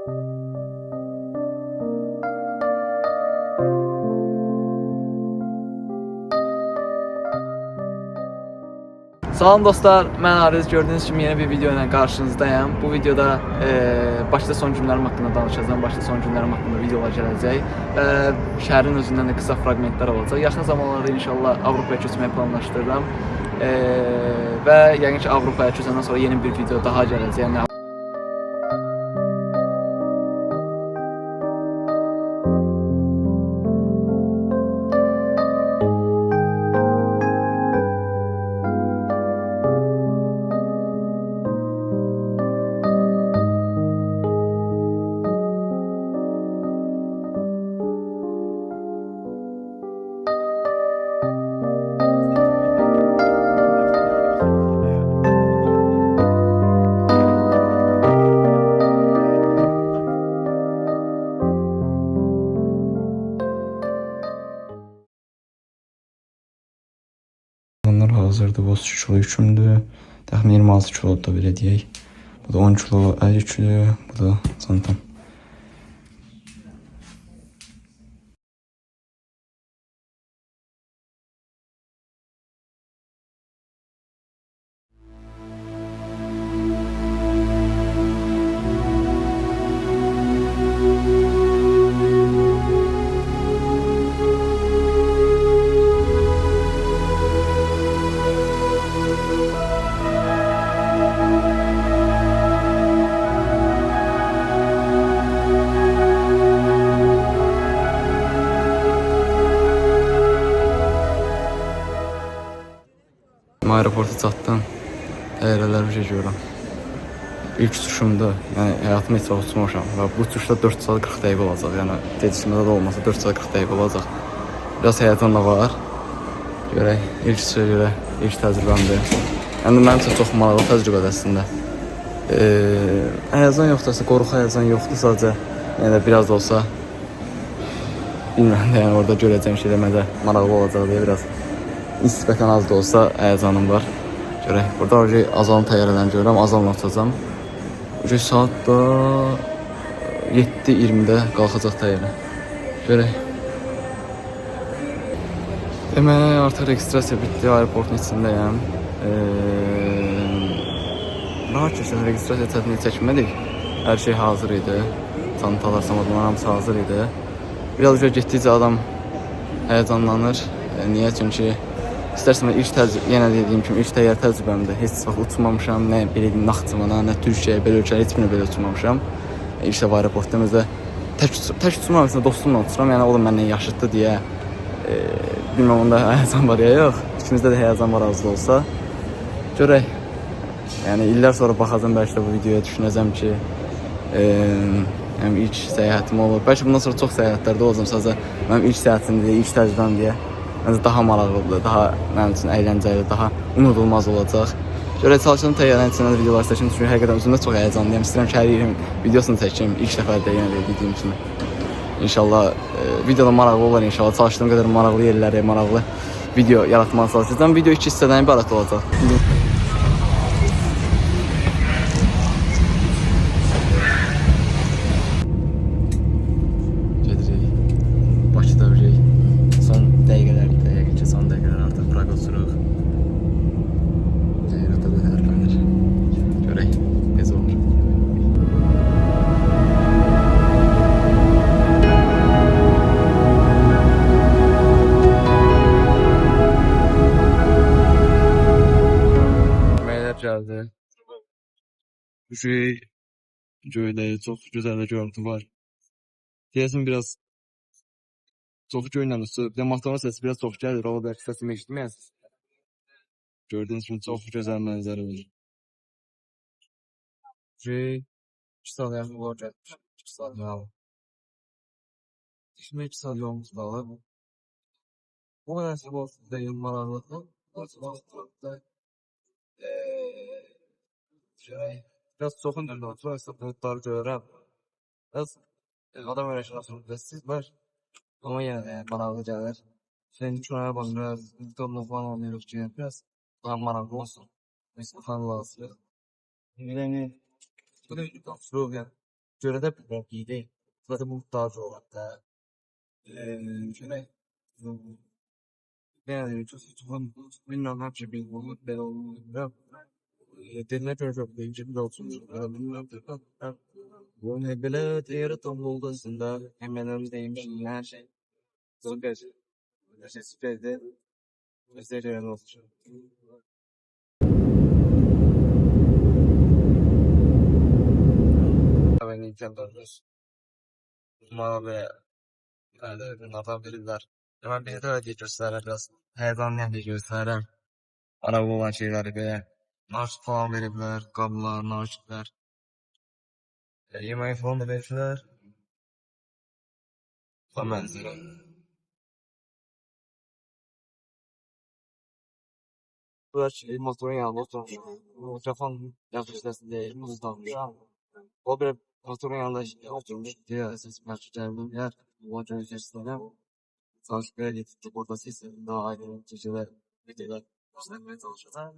Salam dostlar, mən Ariz. Gördüyünüz kimi yeni bir video ilə qarşınızdayım. Bu videoda başta son günlərim haqqında danışacağım. Başta son günlərim haqqında videolar gələcək. Şəhərin özündən də qısa fraqmentlər olacaq. Yaxın zamanlarda inşallah Avropaya köçməyi planlaşdırıram. Və yəqin ki Avropaya köçəndən sonra yeni bir video daha gələcək. Yəni Bunlar hazırda bu 33 kilo yükümdür. Təxmin 26 kilo da belə deyək. Bu da 10 kilo əl yüküdür. Bu da çantam. Aeroporta çatdım. Təyyarələr görürəm. İlk uçuşumda, yəni həyatımda heç vaxt uçmamışam və bu uçuşda 4 saat 40 dəqiqə olacaq. Yəni gecikmədə də olmasa 4 saat 40 dəqiqə olacaq. Biraz həyəcan da var. Görək, ilk uçuşa görə ilk təcrübəmdir. Yəni mənim üçün çox maraqlı təcrübədir əslində. Həyəcan yoxdursa, qorxu həyəcan yoxdur, sadəcə yəni də biraz da olsa bilmirəm də, yəni orada görəcəyim şeylər məndə maraqlı olacaq deyə biraz nisbətən az da olsa həyəcanım var. Görək, burada Azalın təyyarələrini görürəm, Azalla uçacağım. Saat da 7:20-də qalxacaq təyyarə. Görək. Demək, artıq registrasiya bitdi, aeroportun içindəyəm. Rahat keçən registrasiya çətinlik çəkmədik. Hər şey hazır idi. Çantalar, samadlar hamısı hazır idi. Biraz getdikcə adam həyəcanlanır. Niyə? Çünki İstərsən yenə dediyim kimi ilk təyyarə təcrübəmdir. Heç vaxt uçmamışam, nə belə deyim Naxçıvana, nə Türkiyəyə, belə ölkələrə heç birinə belə uçmamışam. İlk dəfə aeroportda özdə tək uçmamışam, dostumla uçuram. Yəni o da məndən yaşıddı deyə bilməm onda həyəcan var ya yox. İkimizdə də həyəcan var az da olsa. Görək. Yəni illər sonra baxacağam bəlkə də bu videoya düşünəcəm ki, ilk səyahətim olur. Bəlkə bundan sonra çox səyahətlərdə olacağam. Sadəcə mənim ilk səyahətimdir, ilk təcrübəm deyə. Məncə daha maraqlıdır, daha mənim üçün əyləncəli, daha unudulmaz olacaq. Görək, çalışdım təyyarənin içindən videolar çəkim, çünki həqiqətən özümdə çox həyəcanlıyam. İstəyirəm ki, hər yerin videosunu çəkim, ilk dəfə də yenə dediyim kimi. İnşallah videoda maraqlı olar, inşallah çalışdığım qədər maraqlı yerləri, maraqlı video yaratmağa çalışacağım. Video 2 hissədən ibarət olacaq. Gedirik, Bakıda birik. Son dəqiqələrdə, yəqin ki, son dəqiqələr artıq Praqa uçuruq. Rədə də tərpənir. Görək, necə olur. Meylər gəldi. Göydə çox gözəl görüntü var. Deyəsin biraz çox göylə üstü. Bir də motorun səsi biraz çox gəlir. O da səsimi eşitməyəsiniz. Gördüyünüz kimi çox gözəl mənzərə var. 2 saat yaxın yol gəlmiş. 2 saat yaxın. Şimdi 2 saat yolumuz qalır. Bu mənasib olsun deyil maraqlıdır. Biraz çoxun düzdə oturarsa bulutları görürəm. Biraz adam öyrəşən siz var. Ama yenə maraqlı gəlir. Şimdi künaya baxırıq, videonun falan oynayırıq ki, biraz daha maraqlı olsun. Biz falan lazım. Bu da tapşırıq yəni. göre de iyi değil. Zaten muhtaç olan da. Şöyle yani çok bilmem ne yapacak bir bunu ben onu dediğine göre çok değişik bir olsun. Bu ne bile diğer tam oldusunda hemen önümüzdeymiş her şey. Süper. Her şey süperdi. Gösteriyor olsun. Ben ilken dönüyoruz. Umarım ve nereden verirler. Hemen bir de öyle gösterir biraz. Heyecan ne gösterir. Araba olan şeyleri be. Naşık falan verirler. Kablolar, naşıklar. Yemeği falan da verirler. Tam benzeri. Bu şey motorun yanında oturmuş. Mikrofon yaklaşık değil. Muzdan. O bir motorun yanında oturmuş. Diyor ses merkezlerinin yer. Motorun içerisinde. Sanki böyle getirdik. Burada sesi daha ayrı. Çeşitler. Videolar. İşlenmeye çalışıyorlar.